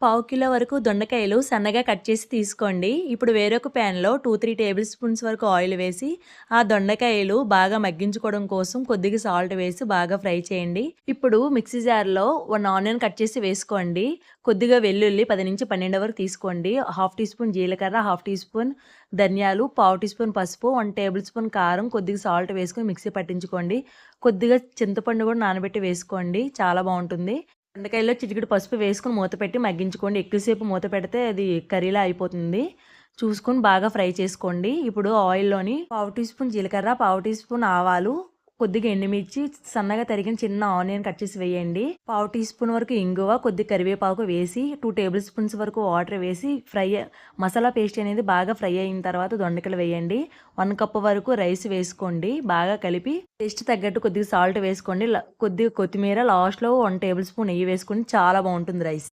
పావు కిలో వరకు దొండకాయలు సన్నగా కట్ చేసి తీసుకోండి. ఇప్పుడు వేరొక ప్యాన్‌లో 2, 3 టేబుల్ స్పూన్స్ వరకు ఆయిల్ వేసి, ఆ దొండకాయలు బాగా మగ్గించుకోవడం కోసం కొద్దిగా సాల్ట్ వేసి బాగా ఫ్రై చేయండి. ఇప్పుడు మిక్సీ జార్‌లో 1 ఆనియన్ కట్ చేసి వేసుకోండి. కొద్దిగా వెల్లుల్లి 10-12 వరకు తీసుకోండి. హాఫ్ టీ స్పూన్ జీలకర్ర, హాఫ్ టీ స్పూన్ ధనియాలు, పావు టీ స్పూన్ పసుపు, 1 టేబుల్ స్పూన్ కారం, కొద్దిగా సాల్ట్ వేసుకొని మిక్సీ పట్టించుకోండి. కొద్దిగా చింతపండు కూడా నానబెట్టి వేసుకోండి. చాలా బావుంటుంది. బెండకాయలో చిటికెడు పసుపు వేసుకొని మూత పెట్టి మగ్గించుకోండి. ఎక్కువసేపు మూత పెడితే అది కర్రీలా అయిపోతుంది. చూసుకొని బాగా ఫ్రై చేసుకోండి. ఇప్పుడు ఆయిల్‌లోని పావు టీ స్పూన్ జీలకర్ర, పావు టీ స్పూన్ ఆవాలు, కొద్దిగా ఎండుమిర్చి, సన్నగా తరిగిన చిన్న ఆనియన్ కట్ చేసి వేయండి. పావు టీ స్పూన్ వరకు ఇంగువ, కొద్దిగా కరివేపాకు వేసి 2 టేబుల్ స్పూన్స్ వరకు వాటర్ వేసి మసాలా పేస్ట్ అనేది బాగా ఫ్రై అయిన తర్వాత దొండకాయలు వేయండి. 1 కప్ వరకు రైస్ వేసుకోండి. బాగా కలిపి టేస్ట్ తగ్గట్టు కొద్దిగా సాల్ట్ వేసుకోండి. కొద్దిగా కొత్తిమీర, లాస్ట్‌లో 1 టేబుల్ స్పూన్ నెయ్యి వేసుకొని చాలా బాగుంటుంది రైస్.